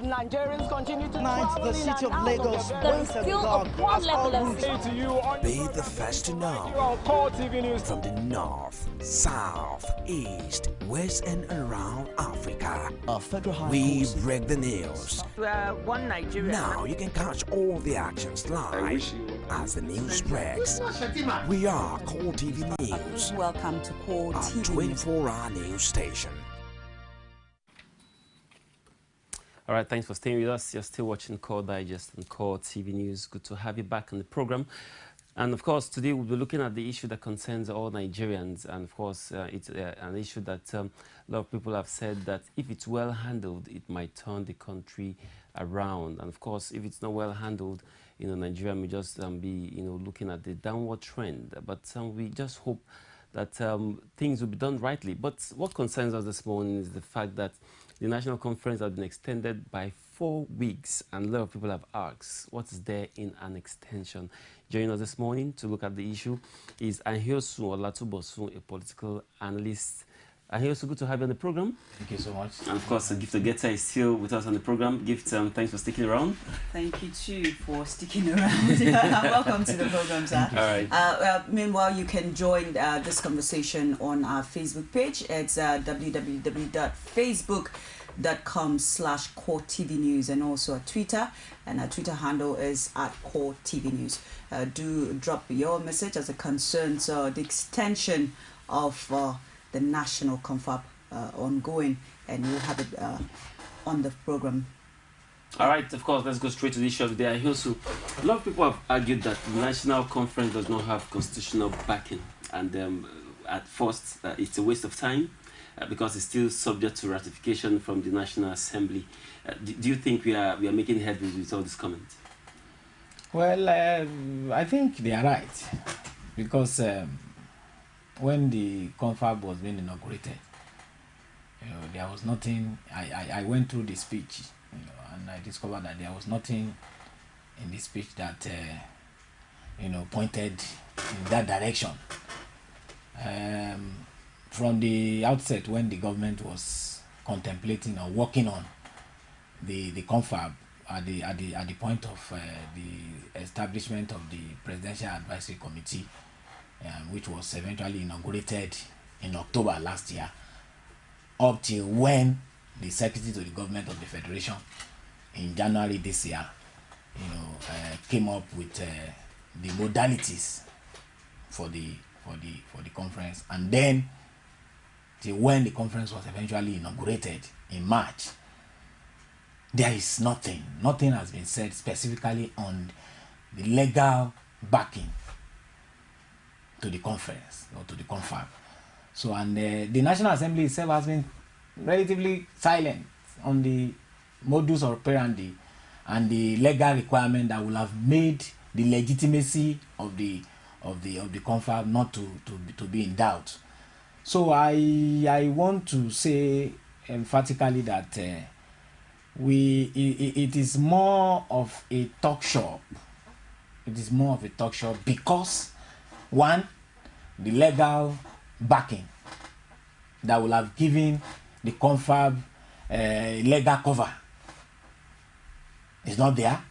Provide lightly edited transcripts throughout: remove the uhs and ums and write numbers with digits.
Nigerians continue to Tonight, travel the in city and of out Lagos There is went still a agog poor as all level of routes Be the first to know. From the north, south, east, west, and around Africa, Federal High we Court. break the news. one Nigeria. Now you can catch all the actions live as the news breaks. We are Core TV News, Welcome to Core a TV News. 24-hour news station. All right, thanks for staying with us. You're still watching Core Digest and Core TV News. Good to have you back on the program. And of course, today we'll be looking at the issue that concerns all Nigerians. And of course, it's an issue that a lot of people have said that if it's well handled, it might turn the country around. And of course, if it's not well handled, Nigeria may just be, looking at the downward trend. But we just hope that things will be done rightly. But what concerns us this morning is the fact that the National Conference has been extended by 4 weeks, and a lot of people have asked, what is there in an extension? Joining us this morning to look at the issue is Ahiosu Olatubosun, a political analyst. Ahiosu, good to have you on the program. Thank you so much. And of course, Gift Ogeta is still with us on the program. Gift, thanks for sticking around. Thank you too for sticking around. Welcome to the program, sir. All right. Meanwhile, you can join this conversation on our Facebook page. It's www.facebook.com/Core TV News, and also at Twitter, and our Twitter handle is @Core TV News. Do drop your message as it concerns the extension of the national confab ongoing, and we'll have it on the program. All right, of course, let's go straight to the issue of the day. Ahiosu, a lot of people have argued that the National Conference does not have constitutional backing, and at first it's a waste of time because it's still subject to ratification from the National Assembly. Do you think we are making headway with all these comments? Well, I think they are right, because when the confab was being inaugurated, there was nothing. I went through the speech, and I discovered that there was nothing in the speech that pointed in that direction. From the outset, when the government was contemplating or working on the confab at the point of the establishment of the Presidential Advisory Committee, which was eventually inaugurated in October last year, up till when the Secretary to the Government of the Federation in January this year, came up with the modalities for the conference, and then till when the conference was eventually inaugurated in March, there is nothing has been said specifically on the legal backing to the conference or to the confab. So, and the National Assembly itself has been relatively silent on the modus operandi and the legal requirement that will have made the legitimacy of the confab not to be in doubt. So I want to say emphatically that it is more of a talk shop. It is more of a talk shop because, one, the legal backing that will have given the confab legal cover is not there.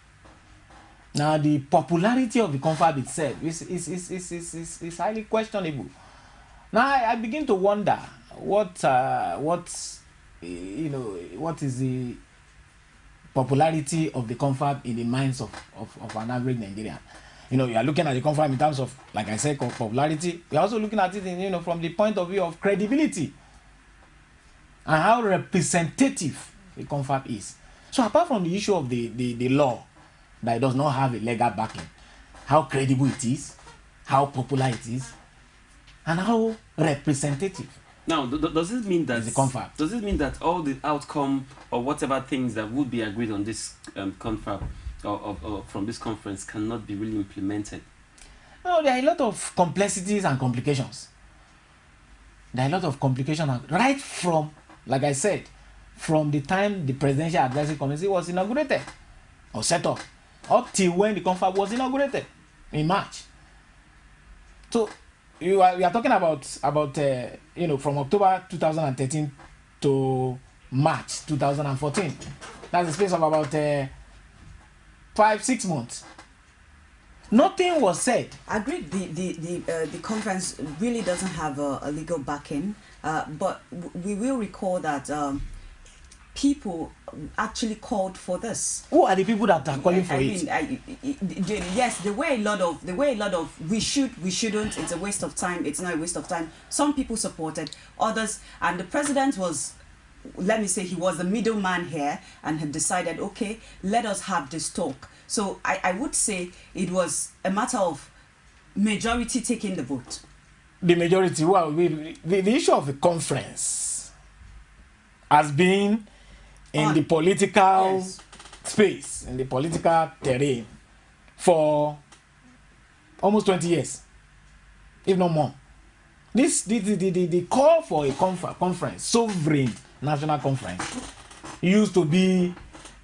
Now, the popularity of the confab itself is highly questionable. Now, I begin to wonder what is the popularity of the confab in the minds of an average Nigerian. You are looking at the confab in terms of, like I said, popularity. We are also looking at it in, from the point of view of credibility and how representative the confab is. So apart from the issue of the law that it does not have a legal backing, how credible it is, how popular it is, and how representative. Now, does it mean that the confab? Does it mean that all the outcome or whatever things that would be agreed on this confab or from this conference cannot be really implemented? No, there are a lot of complexities and complications. There are a lot of complications right from, like I said, from the time the Presidential Advisory Committee was inaugurated or set up till when the confab was inaugurated in March. So we are talking about from October 2013 to March 2014. That's a space of about 5-6 months. Nothing was said. Agreed. The conference really doesn't have a legal backing, but we will recall that people actually called for this. Who are the people that are calling for it? Yes, there were a lot of we should, we shouldn't. It's a waste of time. It's not a waste of time. Some people supported, others, and the president was, let me say, he was the middleman here and had decided, okay, let us have this talk. So I would say it was a matter of majority taking the vote. The majority, well, the issue of the conference has been in the political space, in the political terrain, for almost 20 years, if not more. The call for a conference, sovereign national conference, used to be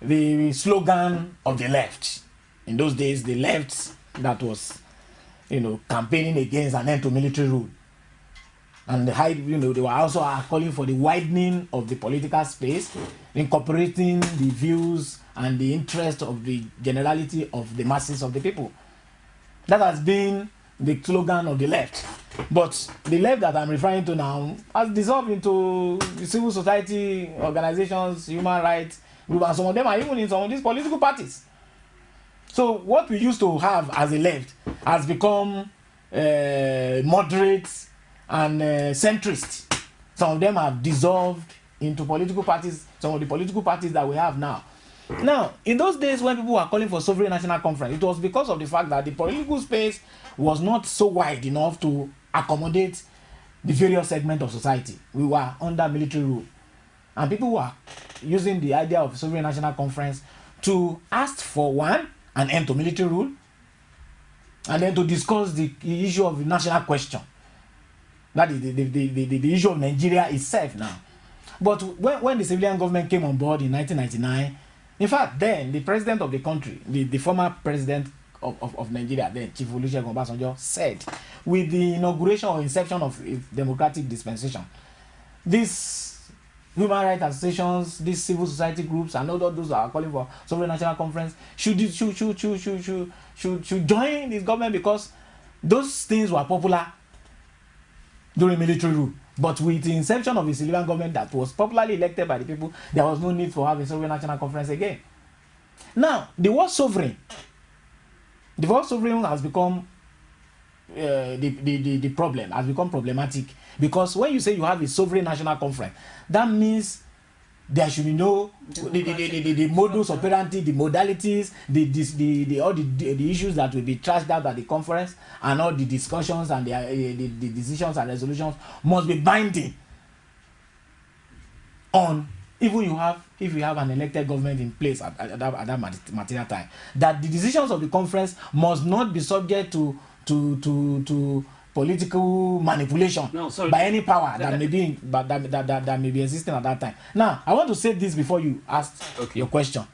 the slogan of the left. In those days, the left that was, campaigning against an end to military rule. And they were also calling for the widening of the political space, incorporating the views and the interest of the generality of the masses of the people. That has been the slogan of the left. But the left that I'm referring to now has dissolved into civil society organizations, human rights groups, and some of them are even in some of these political parties. So what we used to have as a left has become moderate and centrist. Some of them have dissolved into political parties, some of the political parties that we have now. Now, in those days when people were calling for sovereign national conference, it was because of the fact that the political space was not so wide enough to accommodate the various segments of society. We were under military rule. And people were using the idea of sovereign national conference to ask for an end to military rule, and then to discuss the issue of the national question. That is the issue of Nigeria itself now. But when the civilian government came on board in 1999, in fact, then the president of the country, the former president of Nigeria, then Chief Olusegun Obasanjo, said, with the inauguration or inception of democratic dispensation, these human rights associations, these civil society groups, and all those that are calling for sovereign national conference should join this government, because those things were popular during military rule. But with the inception of the civilian government that was popularly elected by the people, there was no need for having a sovereign national conference again. Now, the word sovereign has become the problem, has become problematic, because when you say you have a sovereign national conference, that means there should be no the modus operandi, the modalities, all the issues that will be trashed out at the conference, and all the discussions and the decisions and resolutions must be binding on, even if you have an elected government in place at that material time, that the decisions of the conference must not be subject to political manipulation by any power that may be that may be existing at that time. Now, I want to say this before you ask your question.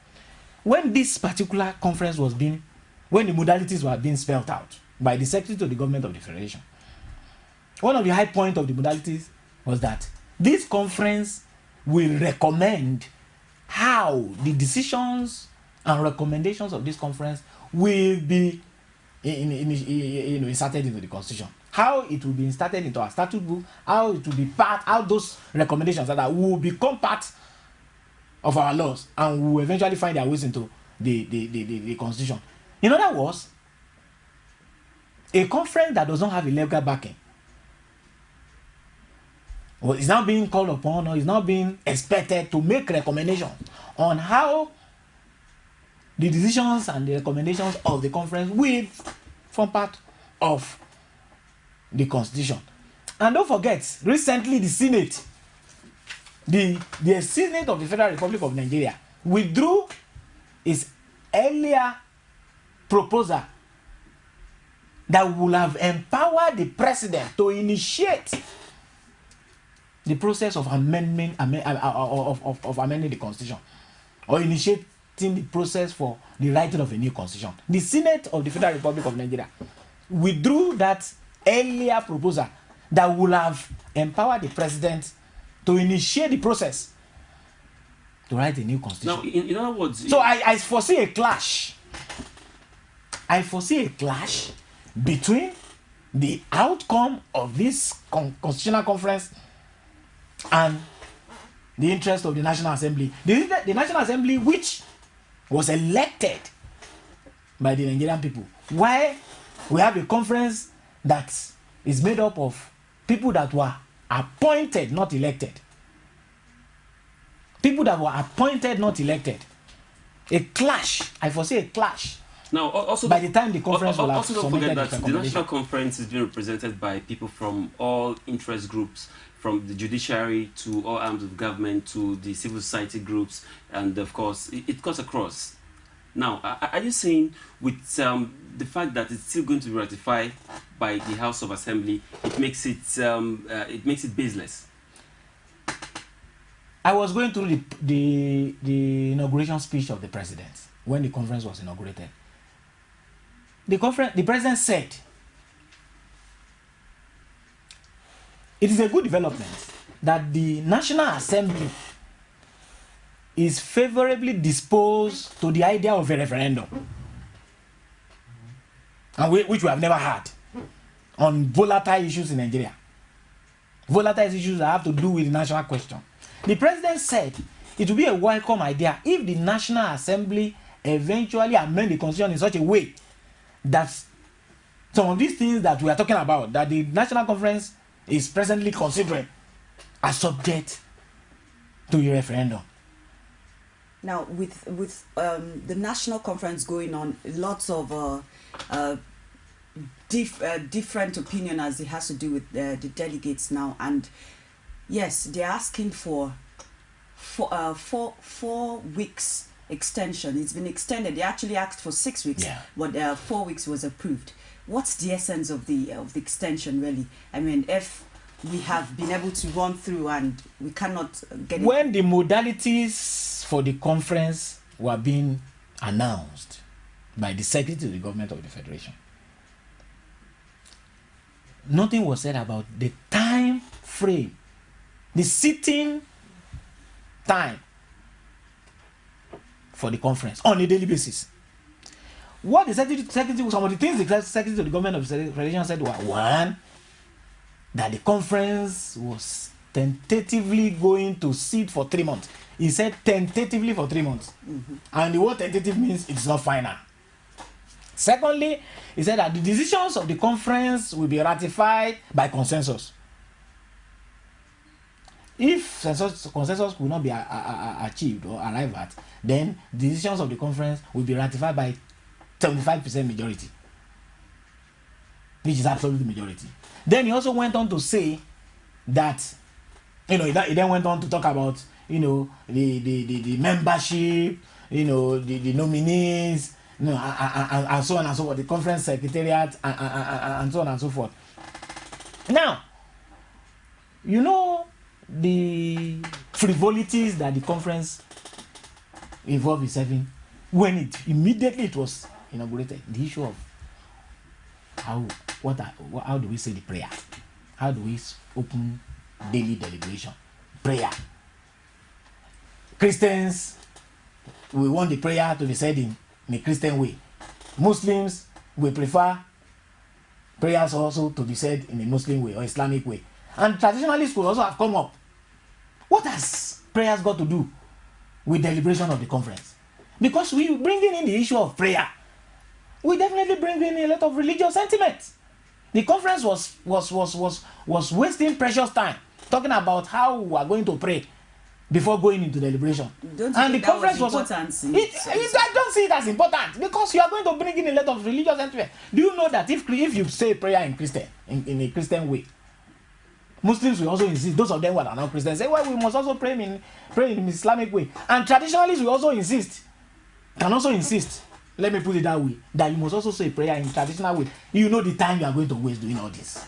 When this particular conference was when the modalities were being spelled out by the Secretary to the Government of the Federation, one of the high points of the modalities was that this conference will recommend how the decisions and recommendations of this conference will be inserted into the Constitution. How it will be inserted into our statute book, how it will be how those recommendations that will become part of our laws and will eventually find their ways into the Constitution. In other words, a conference that does not have a legal backing is now being called upon, or is now being expected to make recommendations on how the decisions and the recommendations of the conference will form part of the Constitution. And don't forget, recently the Senate, the Senate of the Federal Republic of Nigeria, withdrew its earlier proposal that would have empowered the president to initiate the process of amending the Constitution, or initiating the process for the writing of a new Constitution. The Senate of the Federal Republic of Nigeria withdrew that earlier proposal that would have empowered the president to initiate the process to write a new constitution. Now, in other words, So I foresee a clash. I foresee a clash between the outcome of this constitutional conference and the interest of the National Assembly. The National Assembly, which was elected by the Nigerian people. Why we have a conference that is made up of people that were appointed, not elected. People that were appointed, not elected. A clash. I foresee a clash. now, also By the time the conference will have also don't forget submitted that its the recommendation. National Conference is being represented by people from all interest groups, from the judiciary to all arms of government to the civil society groups, and of course, it cuts across. Now, are you saying with the fact that it's still going to be ratified by the House of Assembly, it makes it baseless? I was going through the inauguration speech of the president when the conference was inaugurated. The president said, it is a good development that the National Assembly is favorably disposed to the idea of a referendum, and which we have never had on volatile issues in Nigeria. Volatile issues that have to do with the national question. The president said it would be a welcome idea if the National Assembly eventually amend the constitution in such a way that some of these things that we are talking about, that the National Conference is presently considering, are subject to a referendum. Now, with the national conference going on, lots of different opinion as it has to do with the delegates now, and yes, they're asking for 4 weeks extension. It's been extended. They actually asked for 6 weeks, but 4 weeks was approved. What's the essence of the extension, really? I mean, if we have been able to run through and we cannot get it. When the modalities for the conference were being announced by the Secretary of the Government of the Federation, nothing was said about the time frame, the sitting time for the conference on a daily basis. What the Secretary, some of the things the Secretary of the Government of the Federation said were, one, that the conference was tentatively going to sit for 3 months. He said tentatively for 3 months. Mm-hmm. And the word tentative means it's not final. Secondly, he said that the decisions of the conference will be ratified by consensus. If consensus could not be achieved or arrived at, then decisions of the conference will be ratified by 75% majority, which is absolute majority. Then he also went on to say that, he then went on to talk about, the membership, the nominees, and so on and so forth, the conference secretariat, and so on and so forth. Now, the frivolities that the conference involved itself in when it was inaugurated, the issue of how do we say the prayer? How do we open daily deliberation? Prayer. Christians, we want the prayer to be said in a Christian way. Muslims, we prefer prayers also to be said in a Muslim way or Islamic way. And traditionalists could also have come up. What has prayers got to do with deliberation of the conference? Because we bringing in the issue of prayer, we definitely bring in a lot of religious sentiments. The conference was wasting precious time talking about how we are going to pray before going into deliberation. And the conference was important. I don't see it as important because you are going to bring in a lot of religious sentiments. Do you know that if you say prayer in a Christian way, Muslims will also insist, those of them who are not Christians, say, well, we must also pray in Islamic way. And traditionalists will also insist, let me put it that way, that you must also say prayer in traditional way. You know the time you are going to waste doing all this.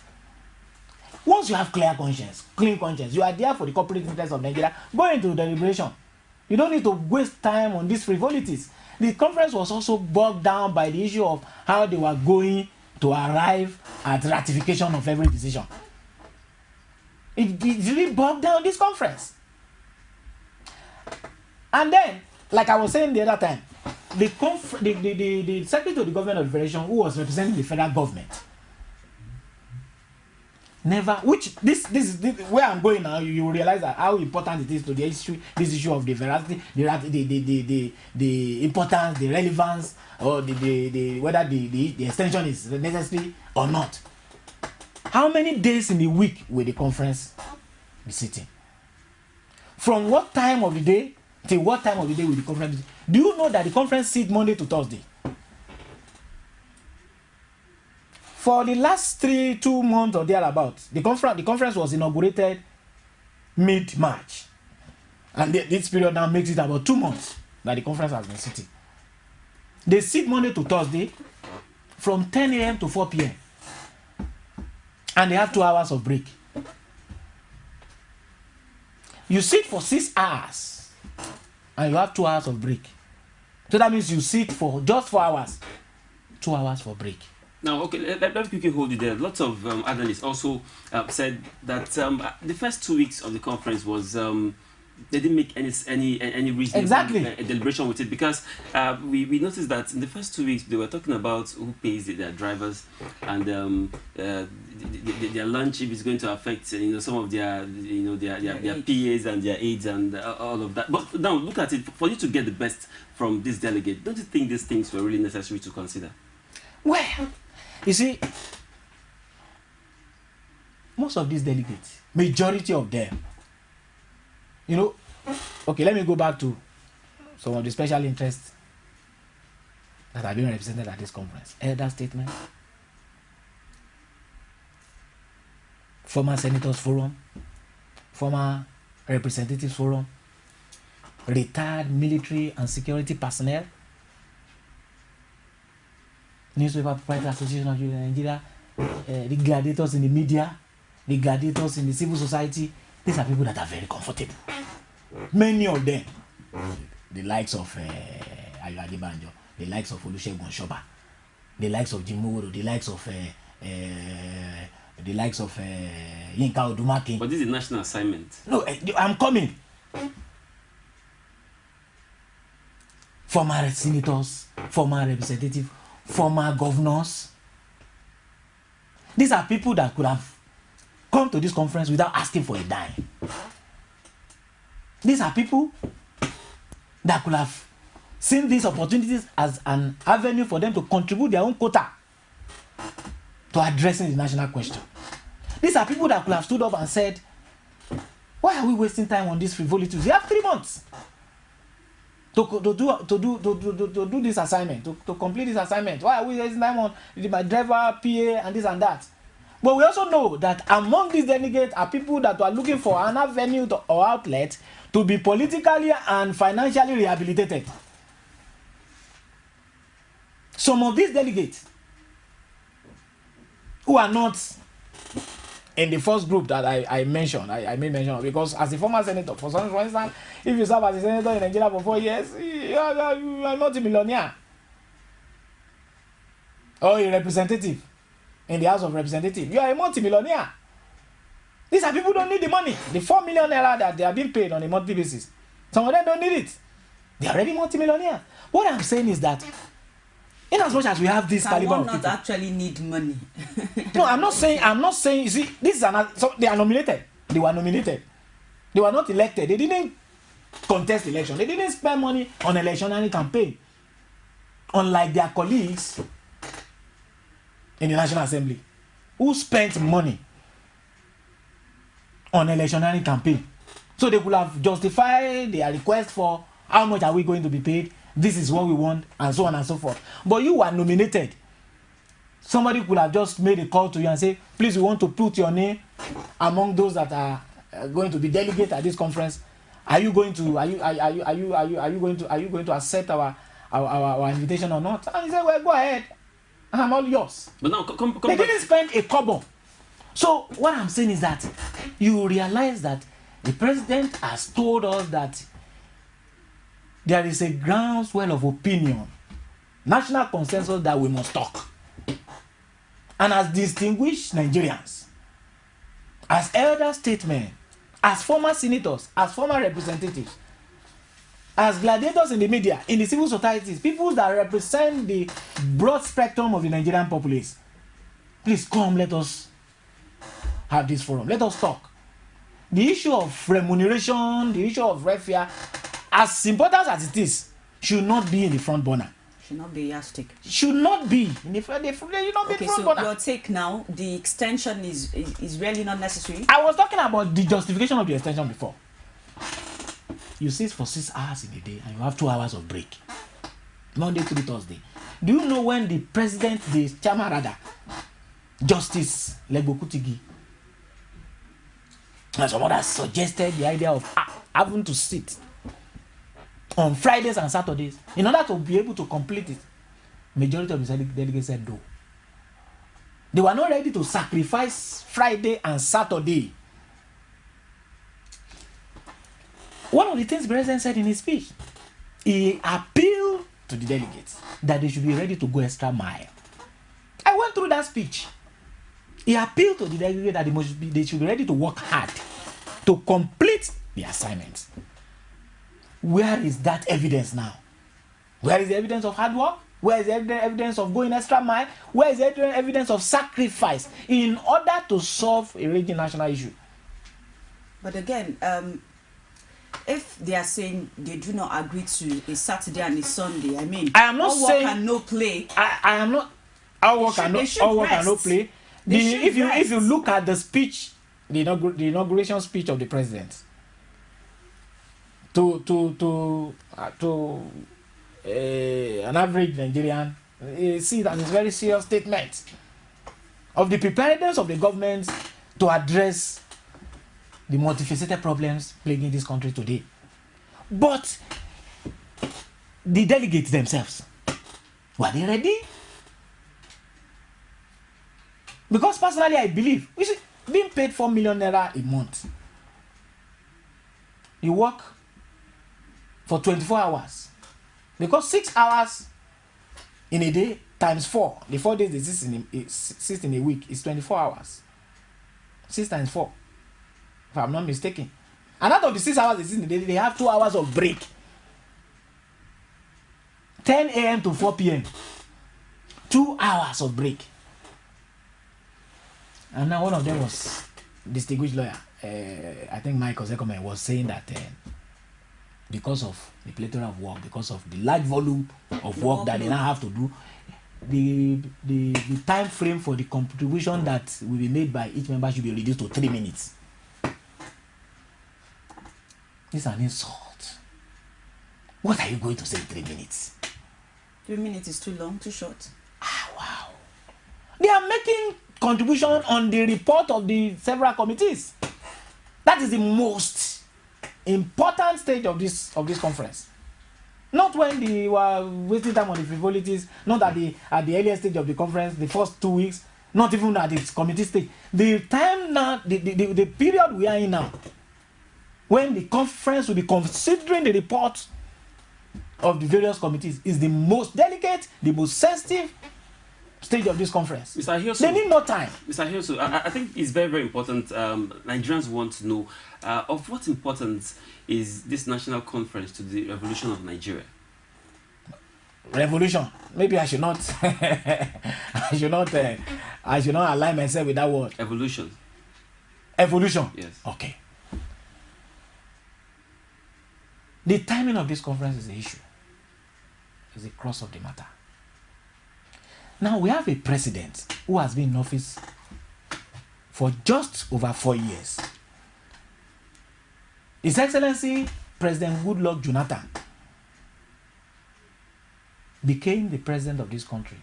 Once you have clean conscience, you are there for the corporate interests of Nigeria, go into deliberation. You don't need to waste time on these frivolities. The conference was also bogged down by the issue of how they were going to arrive at ratification of every decision. It really bogged down this conference. And then, like I was saying the other time, the Secretary of the Government of the Federation, who was representing the federal government, never, which this is where I'm going now. You will realize that how important it is to the issue, this issue of the veracity, the importance, the relevance, or the whether the extension is necessary or not. How many days in the week will the conference be sitting? From what time of the day till what time of the day will the conference be? Do you know that the conference sits Monday to Thursday? For the last 2 months or thereabouts, the conference was inaugurated mid-March. And this period now makes it about 2 months that the conference has been sitting. They sit Monday to Thursday from 10 a.m. to 4 p.m. And they have 2 hours of break. You sit for 6 hours and you have 2 hours of break. So that means you sit for just 4 hours, 2 hours for break. Now, okay, let me quickly hold you there. Lots of analysts also said that the first 2 weeks of the conference was they didn't make any reasonable deliberation with it, because we noticed that in the first 2 weeks they were talking about who pays their drivers and their lunch, if it's going to affect some of their their PAs and their aides and all of that. But now look at it, for you to get the best from this delegate, don't you think these things were really necessary to consider? Well, you see, most of these delegates, majority of them, okay, let me go back to some of the special interests that are being represented at this conference. Elder Statesmen, former Senators Forum, former Representatives Forum, retired military and security personnel, Newspaper Proprietors Association of Nigeria, the gladiators in the media, the gladiators in the civil society. These are people that are very comfortable. Many of them, the likes of Ayo Adebanjo, the likes of Olusegun Shoba, the likes of Jim Oworo, the likes of Yinka Odumake. But this is a national assignment. No, I'm coming. Former senators, former representatives, former governors. These are people that could have come to this conference without asking for a dime. These are people that could have seen these opportunities as an avenue for them to contribute their own quota to addressing the national question. These are people that could have stood up and said, why are we wasting time on this frivolity? We have 3 months to do this assignment, to complete this assignment. Why are we wasting time on my driver, PA, and this and that? But we also know that among these delegates are people that are looking for an avenue or outlet to be politically and financially rehabilitated. Some of these delegates who are not in the first group that I mentioned, I made mention of, because as a former senator, for instance, if you serve as a senator in Nigeria for 4 years, you are not a millionaire. Or a representative in the House of Representatives, you are a multi-millionaire. These are people who don't need the money. The 4 million naira that they are being paid on a monthly basis, some of them don't need it. They are already multi-millionaires. What I'm saying is that, in as much as we have this caliber of people, not actually need money. No, I'm not saying. You see, this is so they are nominated. They were nominated. They were not elected. They didn't contest election. They didn't spend money on electionary campaign, unlike their colleagues in the National Assembly, who spent money on electionary campaign. So they could have justified their request for how much are we going to be paid, this is what we want, and so on and so forth. But you were nominated. Somebody could have just made a call to you and say, please, we want to put your name among those that are going to be delegates at this conference. Are you going to accept our invitation or not? And he said, well, go ahead. I'm all yours. But now they didn't spend a kobo. So what I'm saying is that you realize that the president has told us that there is a groundswell of opinion, national consensus, that we must talk. And as distinguished Nigerians, as elder statesmen, as former senators, as former representatives, as gladiators in the media, in the civil societies, people that represent the broad spectrum of the Nigerian populace. Please come, let us have this forum. Let us talk. The issue of remuneration, the issue of refare, as important as it is, should not be in the front burner. Should not be yardstick. Should not be in the front Okay, so burner. your take now, the extension is really not necessary. I was talking about the justification of the extension before. You sit for 6 hours in a day and you have 2 hours of break. Monday through Thursday. Do you know when the president, the chairman rather, Justice Legbo Kutigi, and some others suggested the idea of having to sit on Fridays and Saturdays in order to be able to complete it? Majority of the delegates said no. They were not ready to sacrifice Friday and Saturday. One of the things the president said in his speech, he appealed to the delegates that they should be ready to go extra mile. I went through that speech. He appealed to the delegates that they should be ready to work hard to complete the assignment. Where is that evidence now? Where is the evidence of hard work? Where is the evidence of going extra mile? Where is the evidence of sacrifice in order to solve a raging national issue? But again, if they are saying they do not agree to a Saturday and a Sunday, I mean, I am not all saying work and no play. I am not. All work and no play. If you look at the speech, the inauguration speech of the president, to an average Nigerian, you see that it's a very serious statement of the preparedness of the government to address the multifaceted problems plaguing this country today. But the delegates themselves, were they ready? Because personally, I believe, you see, being paid 4 million naira a month, you work for 24 hours. Because 6 hours in a day times 4, the 4 days they exist in a week is 24 hours. 6 times 4, if I'm not mistaken. And out of the 6 hours they exist in a day, they have 2 hours of break. 10 a.m. to 4 p.m. 2 hours of break. And now one of them was distinguished lawyer. I think Michael Zekome was saying that because of the plethora of work, because of the large volume of work that they now have to do, the time frame for the contribution that will be made by each member should be reduced to 3 minutes. This is an insult. What are you going to say in 3 minutes? 3 minutes is too long, too short. Wow. They are making contribution on the report of the several committees. That is the most important stage of this conference. Not when they were wasting time on the frivolities, not at the earlier stage of the conference, the first 2 weeks, not even at the committee stage. The time now, the period we are in now, when the conference will be considering the report of the various committees, is the most delicate, the most sensitive stage of this conference. Mr. Ahioso, they need more time. Mr. Ahioso, I think it's very, very important. Nigerians want to know of what importance is this national conference to the revolution of Nigeria? Revolution. Maybe I should not. I should not align myself with that word. Evolution. Evolution. Yes. Okay. The timing of this conference is the issue. It's the crux of the matter. Now we have a president who has been in office for just over 4 years. His Excellency President Goodluck Jonathan became the president of this country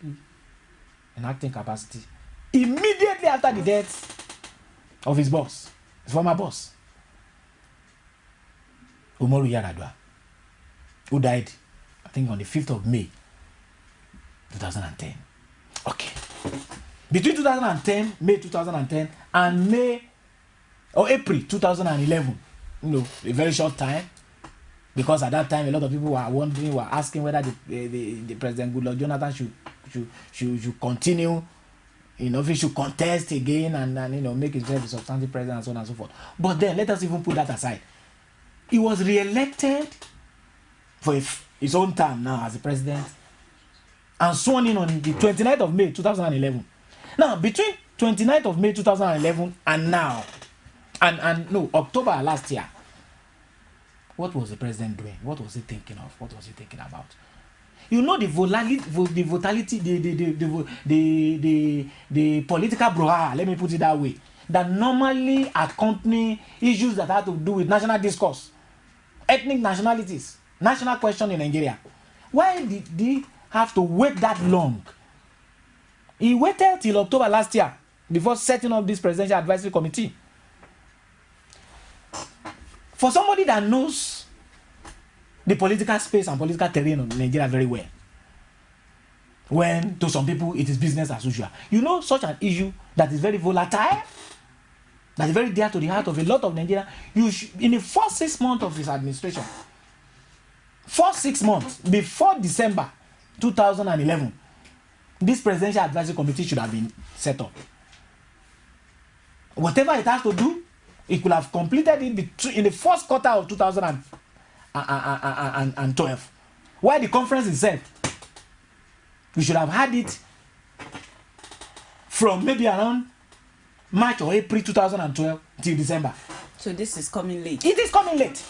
in acting capacity immediately after the death of his boss, his former boss, Umaru Yar'Adua, who died, I think, on the 5th of May 2010. Okay. Between 2010, May 2010, and April 2011, a very short time, because at that time a lot of people were asking whether the President Goodluck Jonathan should continue, if he should contest again and make himself a substantive president and so on and so forth. But then let us even put that aside. He was re-elected for his own term now as the president, and sworn in on the 29th of May 2011. Now, between 29th of May 2011 and now, and no, October last year, what was the president doing? What was he thinking of? What was he thinking about? You know, the volatility, the political brouhaha, let me put it that way, that normally accompany issues that have to do with national discourse, ethnic nationalities, national question in Nigeria. Why did they have to wait that long? He waited till October last year before setting up this presidential advisory committee. For somebody that knows the political space and political terrain of Nigeria very well, when to some people it is business as usual, you know, such an issue that is very volatile, that is very dear to the heart of a lot of Nigerians, in the first 6 months of his administration, first 6 months before December 2011, this presidential advisory committee should have been set up. Whatever it has to do, it could have completed it in the first quarter of 2012. While the conference itself, we should have had it from maybe around March or April 2012 till December. So this is coming late. It is coming late.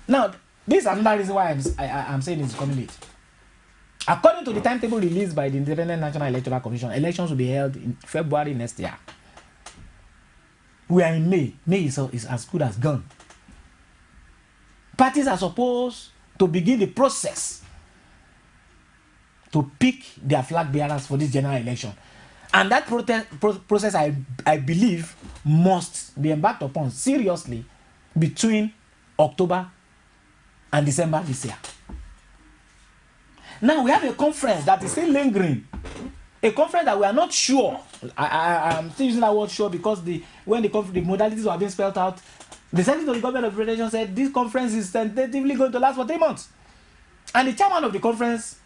Now, this is another reason why I'm saying it's coming late. According to the timetable released by the Independent National Electoral Commission, elections will be held in February next year. We are in May. May is as good as gone. Parties are supposed to begin the process to pick their flag bearers for this general election. And that process, I believe, must be embarked upon seriously between October and December this year. Now we have a conference that is still lingering. A conference that we are not sure. I'm still using that word sure because when the modalities were being spelled out, the Secretary of the Government of Federation said this conference is tentatively going to last for 3 months. And the chairman of the conference,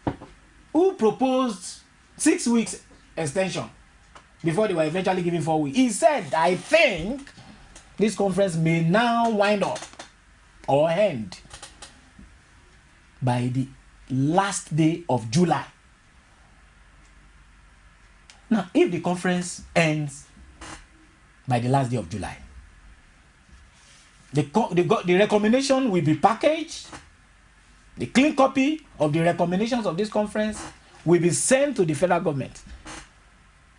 who proposed 6 weeks extension before they were eventually given 4 weeks, he said, I think this conference may now wind up or end by the last day of July. Now, if the conference ends by the last day of July, the recommendation will be packaged. The clean copy of the recommendations of this conference will be sent to the federal government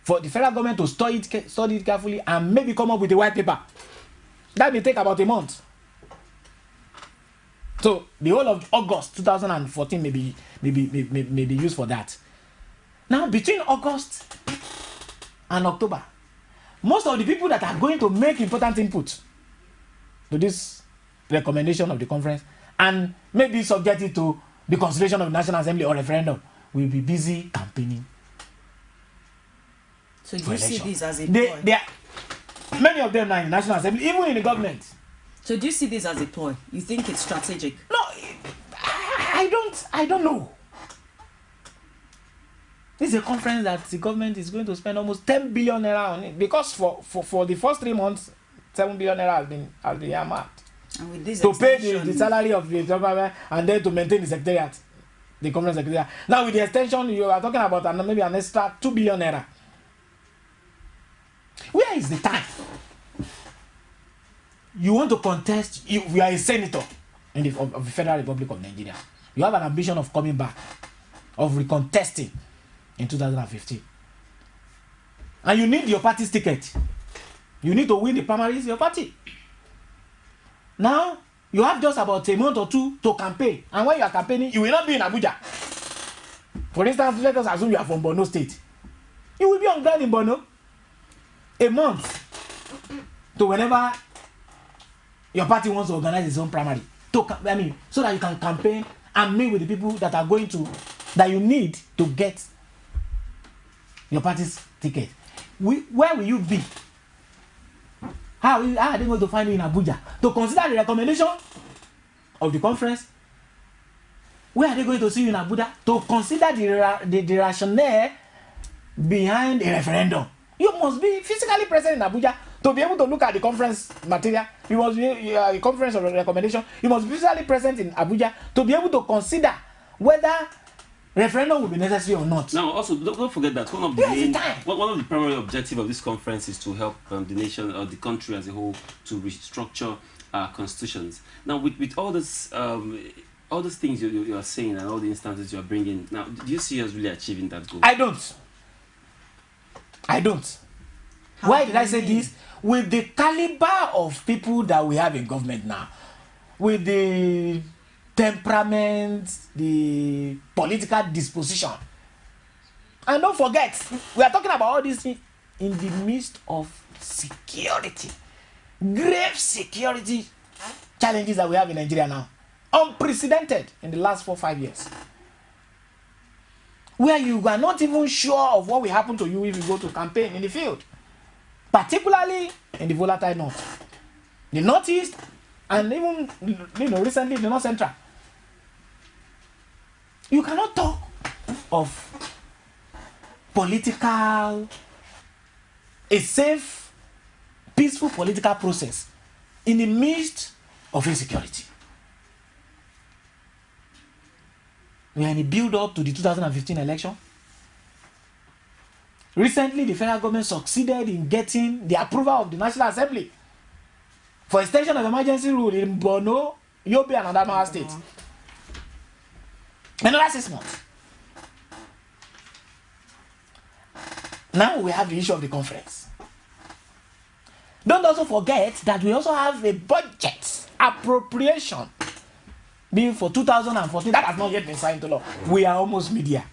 for the federal government to study it carefully and maybe come up with a white paper. That may take about a month. So the whole of August 2014 may be used for that. Now, between August and October, most of the people that are going to make important input to this recommendation of the conference and maybe subject it to the consideration of the National Assembly or referendum will be busy campaigning. So do you see this as a ploy? Many of them are in the National Assembly, even in the government. So do you see this as a ploy? You think it's strategic? No, I don't know. This is a conference that the government is going to spend almost 10 billion naira on it because for the first 3 months, 7 billion naira has been earmarked And with this to pay the salary of the government and then to maintain the secretariat, the conference secretariat. Now with the extension, you are talking about maybe an extra 2 billion naira. Where is the time? You want to contest, you are a senator of the Federal Republic of Nigeria. You have an ambition of coming back, of recontesting in 2015. And you need your party's ticket. You need to win the primaries of your party. Now, you have just about a month or two to campaign. And when you are campaigning, you will not be in Abuja. For instance, let us assume you are from Borno State. You will be on ground in Borno a month to whenever your party wants to organize its own primary. So that you can campaign and meet with the people that are going to, that you need to get your party's ticket. Where will you be? How are they going to find you in Abuja? To consider the recommendation of the conference? Where are they going to see you in Abuja? To consider the rationale behind a referendum. You must be physically present in Abuja To be able to look at the conference material, you must be a conference of recommendation. You must be physically present in Abuja to be able to consider whether referendum will be necessary or not. Now, also, don't forget that one of the primary objectives of this conference is to help the nation or the country as a whole to restructure our constitutions. Now, with all this, all these things you are saying and all the instances you are bringing, now, do you see us really achieving that goal? I don't. Why did I say this? With the caliber of people that we have in government now, with the temperament, the political disposition, and don't forget, we are talking about all this in the midst of security, grave security challenges that we have in Nigeria now, unprecedented in the last 4 or 5 years, where you are not even sure of what will happen to you if you go to campaign in the field, particularly in the volatile north, the northeast, and even recently the north central. You cannot talk of a safe, peaceful political process in the midst of insecurity. We are in the build-up to the 2015 election. Recently, the federal government succeeded in getting the approval of the National Assembly for extension of emergency rule in Borno, Yobe, and Adamawa State. Another 6 months. Now we have the issue of the conference. Don't also forget that we also have a budget appropriation being for 2014 that has not yet been signed into law. We are almost media.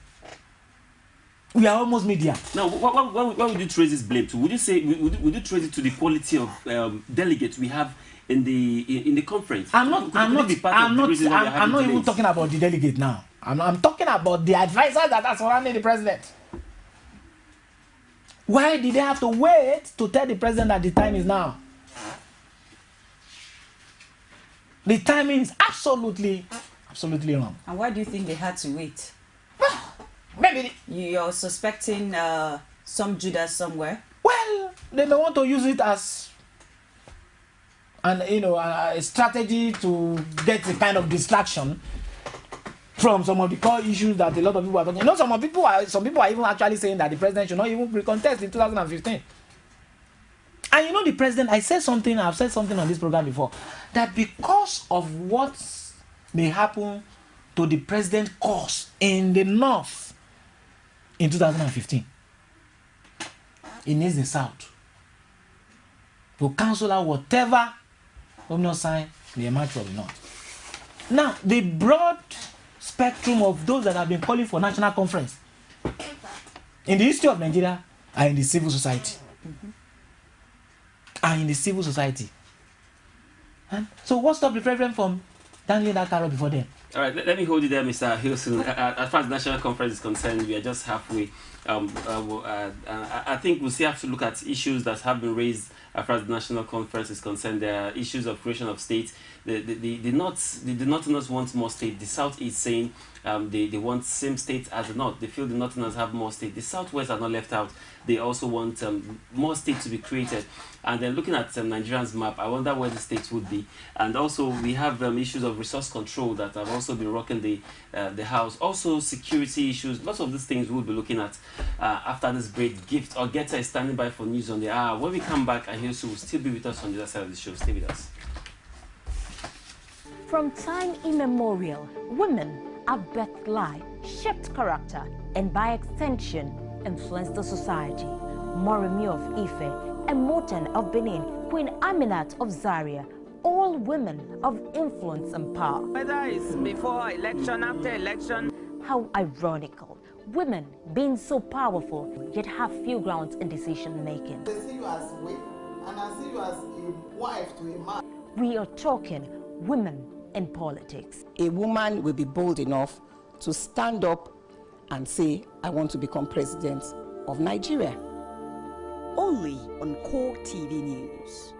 Now, what would you trace this blame to? Would you say would you trace it to the quality of delegates we have in the conference? I'm not even talking about the delegate now. I'm talking about the advisors that are surrounding the president. Why did they have to wait to tell the president that the time is now? The timing is absolutely wrong. And why do you think they had to wait? Maybe you're suspecting some Judas somewhere. Well, they don't want to use it as a strategy to get a kind of distraction from some of the core issues that a lot of people are talking. Some people are even actually saying that the president should not even recontest in 2015. And the president, I've said something on this program before, that because of what may happen to the president's cause in the north in 2015, it needs the south to cancel out whatever governor sign may emerge from the north. Now, the broad spectrum of those that have been calling for national conference in the history of Nigeria are in the civil society. And so what stopped the president from dangling that carrot before them? All right, let me hold you there, Mr. Hilson. As far as the national conference is concerned, we are just halfway. I think we'll still have to look at issues that have been raised as far as the national conference is concerned. There are issues of creation of states. The Northerners want more states. The South is saying they want same states as the North. They feel the Northerners have more states. The Southwest are not left out. They also want more states to be created. And then looking at Nigeria's map, I wonder where the states would be. And also we have issues of resource control that have also been rocking the house. Also security issues. Lots of these things we'll be looking at after this great gift. Ogeta is standing by for news on the hour. When we come back, Ahiosu will still be with us on the other side of the show. Stay with us. From time immemorial, women have birthed life, shaped character, and by extension, influenced the society. Moremi of Ife, Emoten of Benin, Queen Aminat of Zaria, all women of influence and power. Whether it's before election, after election. How ironical. Women being so powerful, yet have few grounds in decision making. They see you as a wife, and I see you as a wife to a man. We are talking women in politics. A woman will be bold enough to stand up and say, I want to become president of Nigeria. Only on Core TV News.